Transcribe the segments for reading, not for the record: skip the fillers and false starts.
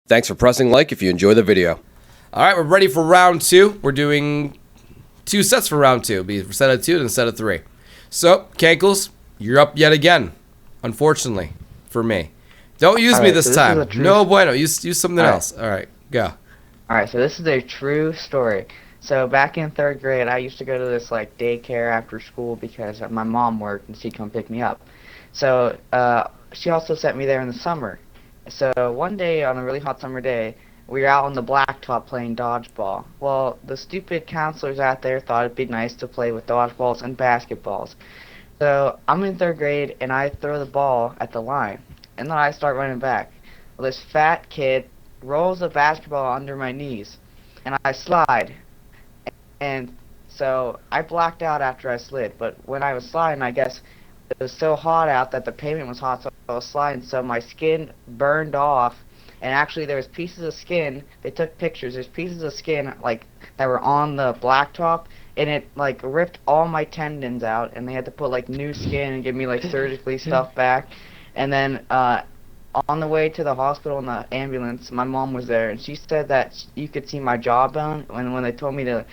Thanks for pressing like if you enjoy the video. Alright, we're ready for round 2. We're doing 2 sets for round 2. It'll be a set of 2 and a set of 3. So, Cankles, you're up yet again. Unfortunately, for me. Don't use me this time. No bueno. Use something else. Alright, go. Alright, so this is a true story. So back in 3rd grade, I used to go to this like daycare after school because my mom worked and she'd come pick me up. So she also sent me there in the summer. So one day on a really hot summer day, we were out on the blacktop playing dodgeball. Well, the stupid counselors out there thought it'd be nice to play with dodgeballs and basketballs. So I'm in 3rd grade and I throw the ball at the line, and then I start running back. Well, this fat kid rolls the basketball under my knees, and I slide. And so I blacked out after I slid, but when I was sliding, I guess it was so hot out that the pavement was hot, so I was sliding, so my skin burned off. And actually there was pieces of skin, they took pictures, there's pieces of skin like that were on the blacktop, and it like ripped all my tendons out, and they had to put like new skin and give me like surgically stuff back. And then on the way to the hospital in the ambulance, my mom was there, and she said that you could see my jawbone, and when they told me to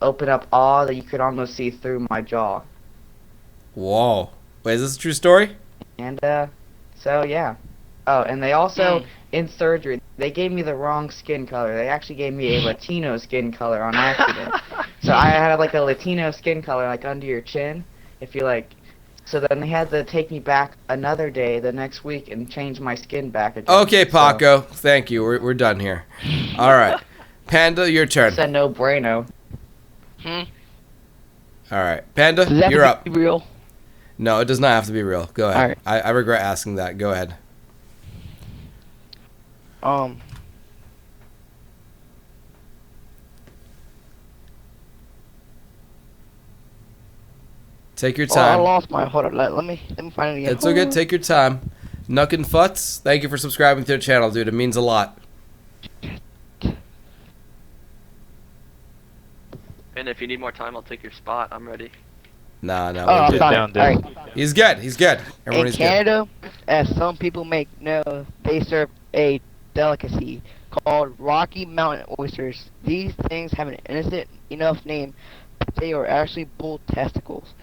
open up all, that you could almost see through my jaw. Whoa. Wait, is this a true story? And so yeah. Oh, and they also, in surgery, they gave me the wrong skin color. They actually gave me a Latino skin color on accident. So I had like a Latino skin color like under your chin, if you like. So then they had to take me back another day the next week and change my skin back again. Okay, Paco. So, thank you. We're done here. All right. Panda, your turn. Said no bueno. All right. Panda, you're up. Be real? No, it does not have to be real. Go ahead. All right. I regret asking that. Go ahead. Take your time. Oh, I lost my. Hold on. Let me find it again. It's okay. Take your time. Nuck and Futz, thank you for subscribing to the channel, dude. It means a lot. And if you need more time, I'll take your spot. I'm ready. Nah, no. Oh, We're I'm good. sorry. All right. He's good. He's good. Everyone In is Canada, as some people may know, they serve a delicacy called Rocky Mountain oysters. These things have an innocent enough name, but they are actually bull testicles.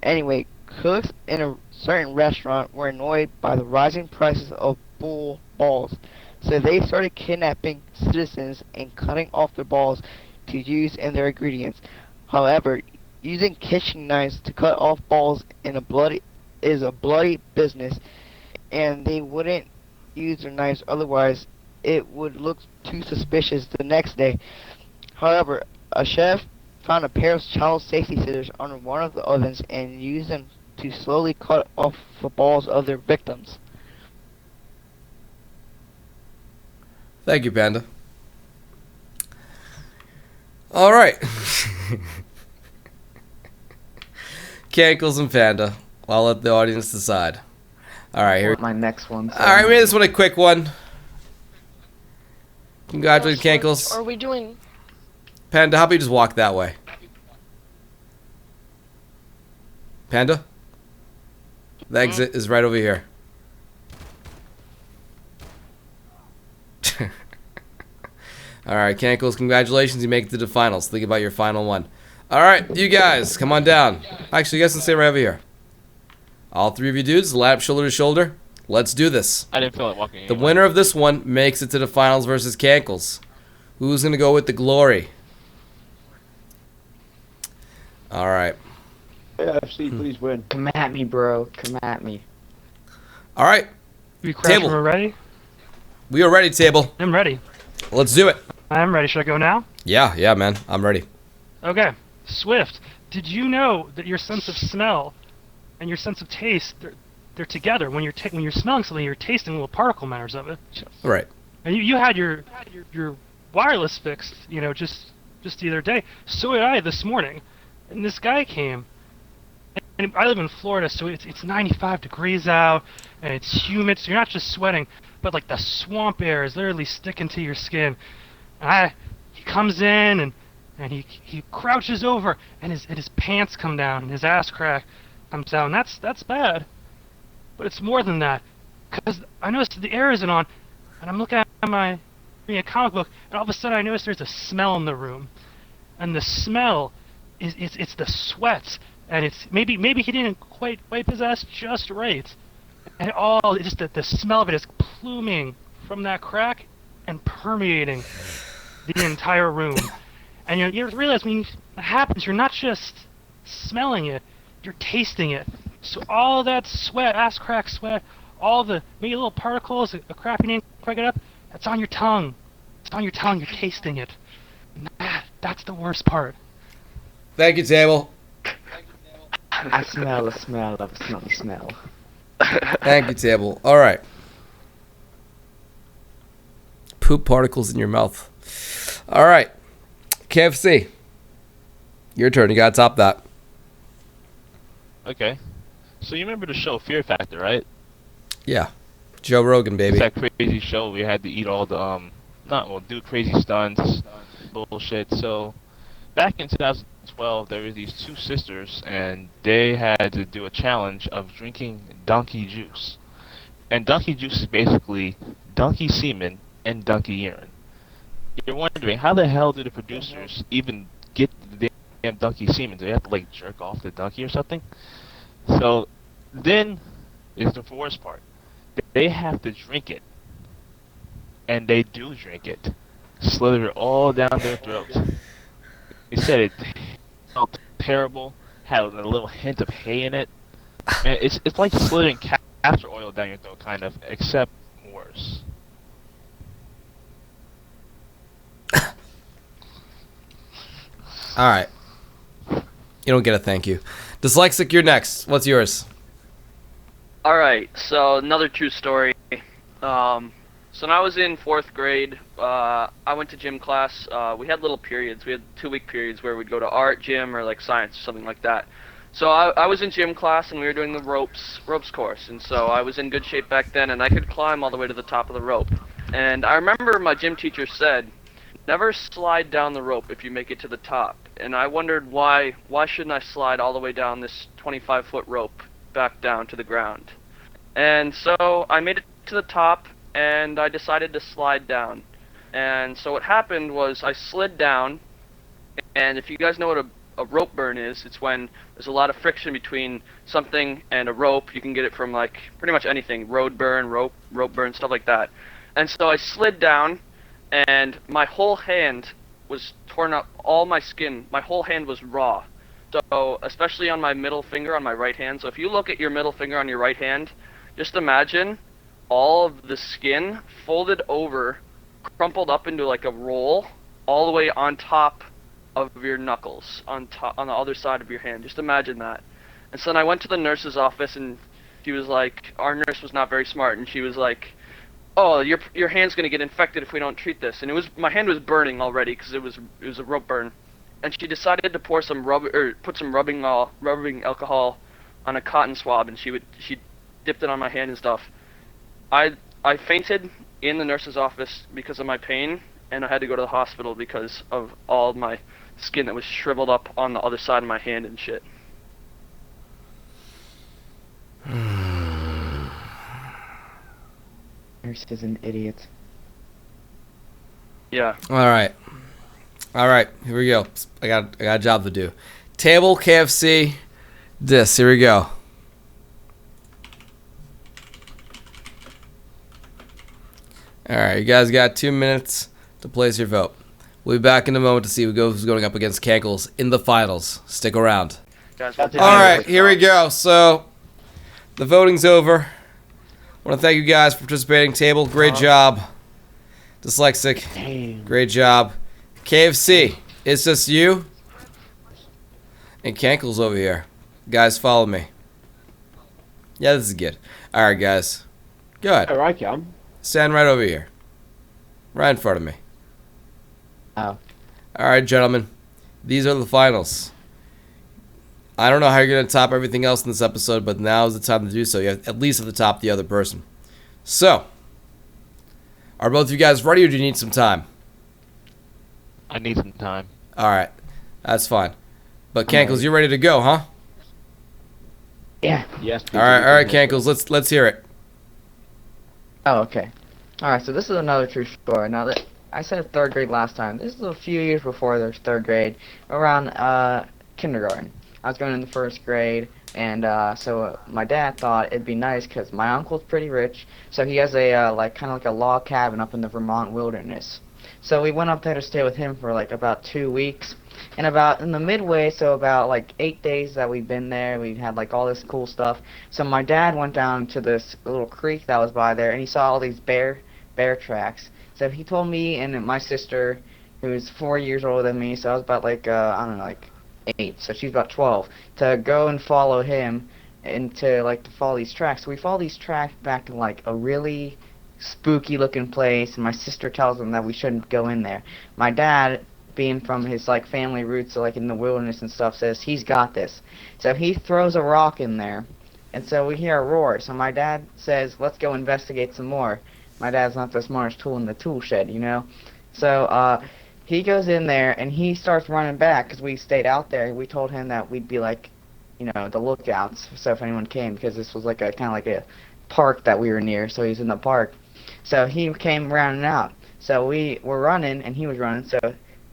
Anyway, cooks in a certain restaurant were annoyed by the rising prices of bull balls, so they started kidnapping citizens and cutting off their balls to use in their ingredients. However, using kitchen knives to cut off balls is a bloody business, and they wouldn't use their knives, otherwise it would look too suspicious the next day. However, a chef found a pair of child safety scissors on one of the ovens and used them to slowly cut off the balls of their victims. Thank you, Panda. All right. Cankles and Panda. I'll let the audience decide. All right, here. My next one. All right, we made this one a quick one. Congratulations, Cankles. Are we doing? Panda, how about you just walk that way? Panda? The exit is right over here. Alright, Cankles, congratulations. You make it to the finals. Think about your final one. Alright, you guys, come on down. Actually, you guys can stay right over here. All three of you dudes, lap shoulder to shoulder. Let's do this. I didn't feel like walking. The winner of this one makes it to the finals versus Cankles. Who's going to go with the glory? Alright. AFC, please win. Come at me, bro. Come at me. Alright. We crashed Table. when we're ready? We are ready, Table. I'm ready. Let's do it. I'm ready. Should I go now? Yeah, man. I'm ready. Okay. Swift, did you know that your sense of smell and your sense of taste, they're together? When you're smelling something, you're tasting little particle matters of it. Right. And you had your wireless fixed, just the other day. So did I this morning. And this guy came. And I live in Florida, so it's 95 degrees out, and it's humid, so you're not just sweating, but like the swamp air is literally sticking to your skin. And he comes in, and he crouches over, and his pants come down, and his ass crack comes down. That's bad. But it's more than that, because I noticed the air isn't on, and I'm looking at my reading a comic book, and all of a sudden I notice there's a smell in the room, and the smell is it's the sweat, and it's maybe he didn't quite wipe his ass just right, and it's just the smell of it is pluming from that crack and permeating the entire room. And you realize when that happens, you're not just smelling it, you're tasting it. So all that sweat, ass crack sweat, all the maybe little particles, a crappy name, crack it up, that's on your tongue. It's on your tongue, you're tasting it. And that's the worst part. Thank you, Table. I smell the smell of a smelly smell. Thank you, Table. All right. Poop particles in your mouth. All right. KFC. Your turn. You gotta top that. Okay. So you remember the show Fear Factor, right? Yeah. Joe Rogan, baby. It's that crazy show we had to eat all the do crazy stunts, bullshit. So back in 2012, there were these two sisters, and they had to do a challenge of drinking donkey juice. And donkey juice is basically donkey semen and donkey urine. You're wondering, how the hell do the producers even get the damn donkey semen? Do they have to like jerk off the donkey or something? So then is the worst part. They have to drink it. And they do drink it. Slither it all down their throats. They said it smelled terrible, had a little hint of hay in it. And it's like slithering castor oil down your throat, kind of, except worse. All right. You don't get a thank you. Dyslexic, you're next. What's yours? All right, so another true story. So when I was in 4th grade, I went to gym class. We had little periods. We had 2-week periods where we'd go to art, gym, or like science, or something like that. So I was in gym class, and we were doing the ropes course. And so I was in good shape back then, and I could climb all the way to the top of the rope. And I remember my gym teacher said, "Never slide down the rope if you make it to the top." And I wondered why shouldn't I slide all the way down this 25-foot rope back down to the ground? And so I made it to the top, and I decided to slide down. And so what happened was I slid down, and if you guys know what a rope burn is, it's when there's a lot of friction between something and a rope. You can get it from like pretty much anything, road burn, rope burn, stuff like that. And so I slid down, and my whole hand was torn up, all my skin, my whole hand was raw. So especially on my middle finger on my right hand. So if you look at your middle finger on your right hand, just imagine all of the skin folded over, crumpled up into like a roll, all the way on top of your knuckles, on the other side of your hand. Just imagine that. And so then I went to the nurse's office, and she was like, our nurse was not very smart, and she was like, "Oh, your hand's gonna get infected if we don't treat this." And my hand was burning already because it was a rope burn. And she decided to put some rubbing alcohol on a cotton swab, and she dipped it on my hand and stuff. I fainted in the nurse's office because of my pain, and I had to go to the hospital because of all of my skin that was shriveled up on the other side of my hand and shit. Nurses and idiots. Yeah. All right. Here we go. I got a job to do. Table, KFC, this. Here we go. All right, you guys got 2 minutes to place your vote. We'll be back in a moment to see who's going up against Cankles in the finals. Stick around. Guys, All right, here we go. So the voting's over. I want to thank you guys for participating. Table, great job. Dyslexic, Damn. great job. KFC, it's just you and Cankles over here. Guys, follow me. Yeah, this is good. All right, guys. Go ahead. Here I come. Stand right over here. Right in front of me. Oh. All right, gentlemen. These are the finals. I don't know how you're going to top everything else in this episode, but now is the time to do so. You have at least at the top the other person. So, are both of you guys ready, or do you need some time? I need some time. All right. That's fine. But Cankles, you're ready to go, huh? Yeah. Yes. All right, Cankles. Let's hear it. Oh, okay. Alright, so this is another true story. Now, I said third grade last time. This is a few years before there's third grade, around kindergarten. I was going in the first grade, and so my dad thought it'd be nice because my uncle's pretty rich, so he has a kind of like a log cabin up in the Vermont wilderness. So we went up there to stay with him for like about 2 weeks, and about in the midway, so about like 8 days that we've been there, we had like all this cool stuff. So my dad went down to this little creek that was by there, and he saw all these bear tracks. So he told me and my sister, who's 4 years older than me, so I was about like I don't know, like 8, so she's about 12, to go and follow him and to follow these tracks. So we follow these tracks back to like a really spooky looking place, and my sister tells him that we shouldn't go in there. My dad, being from his like family roots, so like in the wilderness and stuff, says he's got this. So he throws a rock in there, and so we hear a roar. So my dad says, let's go investigate some more. My dad's not the smartest tool in the tool shed, you know. So he goes in there and he starts running back because we stayed out there. We told him that we'd be like, you know, the lookouts, so if anyone came, because this was like a kind of like a park that we were near. So he's in the park. So he came running out. So we were running and he was running. So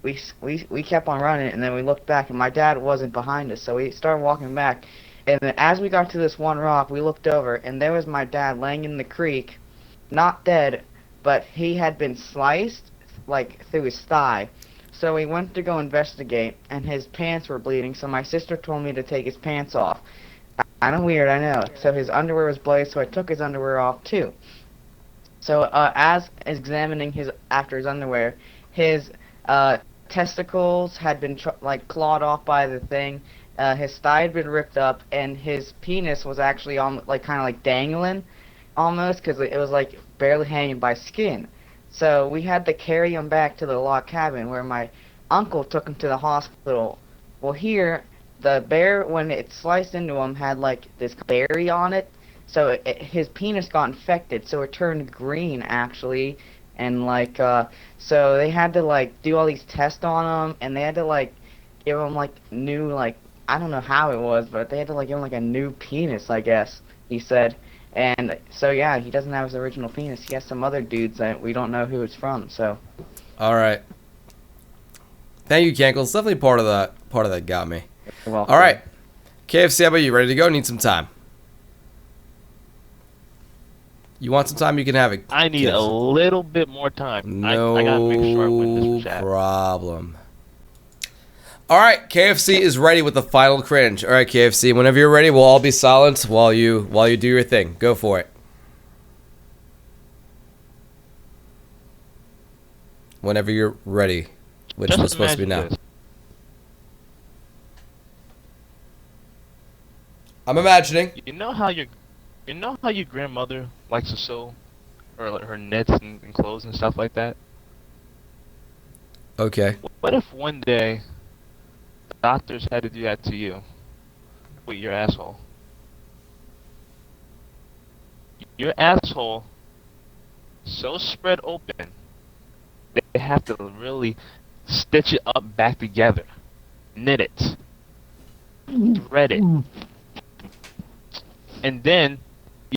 we kept on running, and then we looked back and my dad wasn't behind us. So we started walking back, and then as we got to this one rock, we looked over and there was my dad laying in the creek. Not dead, but he had been sliced, like, through his thigh. So we went to go investigate, and his pants were bleeding, so my sister told me to take his pants off. Kinda weird, I know. So his underwear was bloody, so I took his underwear off, too. So, as examining after his underwear, his, testicles had been, clawed off by the thing, his thigh had been ripped up, and his penis was actually kind of like dangling, almost, because it was like barely hanging by skin. So we had to carry him back to the log cabin where my uncle took him to the hospital. Well, here the bear, when it sliced into him, had like this berry on it, so his penis got infected, so it turned green actually, and so they had to do all these tests on him, and they had to give him new, I don't know how it was, but they had to give him a new penis, I guess he said. And so yeah, he doesn't have his original penis. He has some other dudes that we don't know who it's from. So. All right. Thank you, Cankles. Definitely part of that got me. You're welcome. All right, KFC, how about you? Ready to go? Need some time. You want some time? You can have it. I need a little bit more time. No I gotta make sure I win this chat. problem. All right, KFC is ready with the final cringe. All right, KFC, whenever you're ready, we'll all be silent while you do your thing. Go for it. Whenever you're ready, which was supposed to be now. I'm imagining. You know how your grandmother likes to sew her knits and clothes and stuff like that? Okay. What if one day doctors had to do that to you with your asshole? Your asshole so spread open, they have to really stitch it up back together, knit it, thread it, and then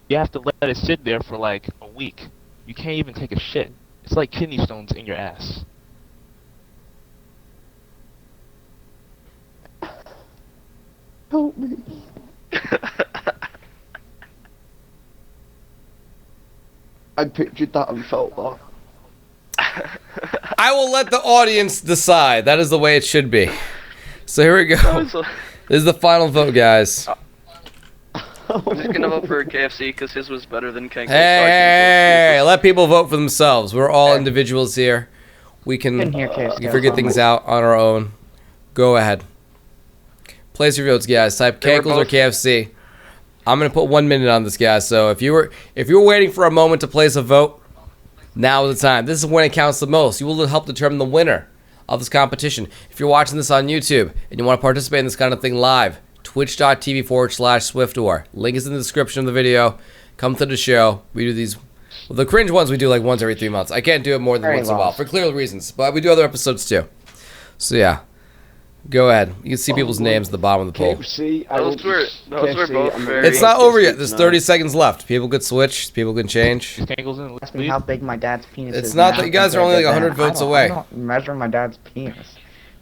you have to let it sit there for like a week. You can't even take a shit. It's like kidney stones in your ass. Help me. I pictured that and felt that. I will let the audience decide. That is the way it should be. So here we go. This is the final vote, guys. I'm just gonna vote for KFC because his was better than Kenko's. Hey, let people vote for themselves. We're all individuals here. We can figure things out on our own. Go ahead. Place your votes, guys. Type Cankles or KFC. I'm gonna put 1 minute on this, guys. So if you were waiting for a moment to place a vote, now is the time. This is when it counts the most. You will help determine the winner of this competition. If you're watching this on YouTube and you want to participate in this kind of thing live, twitch.tv/Swiftor. Link is in the description of the video. Come to the show. We do these. Well, the cringe ones we do like once every 3 months. I can't do it more than once in a while for clear reasons, but we do other episodes too. So yeah. Go ahead. You can see people's names at the bottom of the poll. KFC, Those were both very... It's not over yet. There's 30 seconds left. People could switch. People can change. Ask me how big my dad's penis is. It's not now that you guys are only like 100 votes away. I don't measure my dad's penis.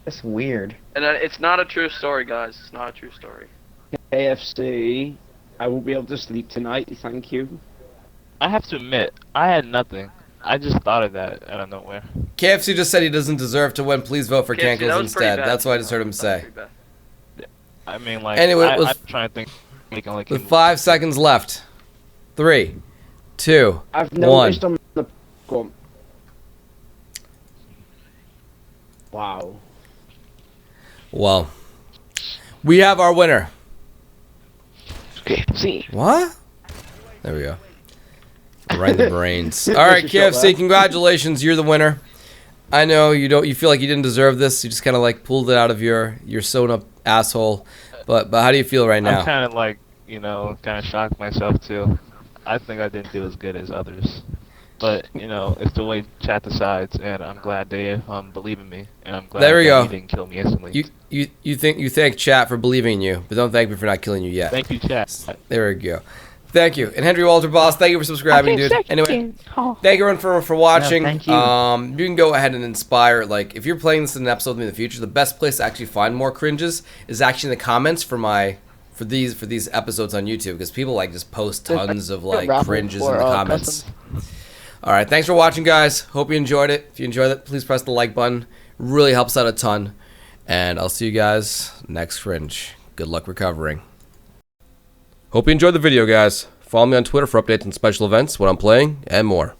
That's weird. And it's not a true story, guys. It's not a true story. KFC, I won't be able to sleep tonight, thank you. I have to admit, I had nothing. I just thought of that out of nowhere. KFC just said he doesn't deserve to win. Please vote for KFC, that Cankles was instead. pretty bad. That's what I just heard him say. I mean, like, Anyway, I'm trying to think. With 5 seconds left. 3, 2, I've 1. noticed on the... Go on. Wow. Well, we have our winner. KFC. What? There we go. Right in the brains. All right, KFC, congratulations. You're the winner. I know you feel like you didn't deserve this. You just kind of like pulled it out of your sewn up asshole. But how do you feel right now? I'm kind of like, kind of shocked myself too. I think I didn't do as good as others. But, it's the way chat decides, and I'm glad they believe in me, and I'm glad that he didn't kill me instantly. You thank chat for believing in you, but don't thank me for not killing you yet. Thank you, chat. There we go. Thank you. And Henry Walter Boss, thank you for subscribing, dude. Anyway, thank everyone for watching. No, thank you. You can go ahead and inspire, like, if you're playing this in an episode with me in the future, the best place to actually find more cringes is actually in the comments for these episodes on YouTube, because people like just post tons of like cringes in the comments. All right, thanks for watching, guys. Hope you enjoyed it. If you enjoyed it, please press the like button. Really helps out a ton. And I'll see you guys next Cringe. Good luck recovering. Hope you enjoyed the video, guys. Follow me on Twitter for updates on special events, what I'm playing, and more.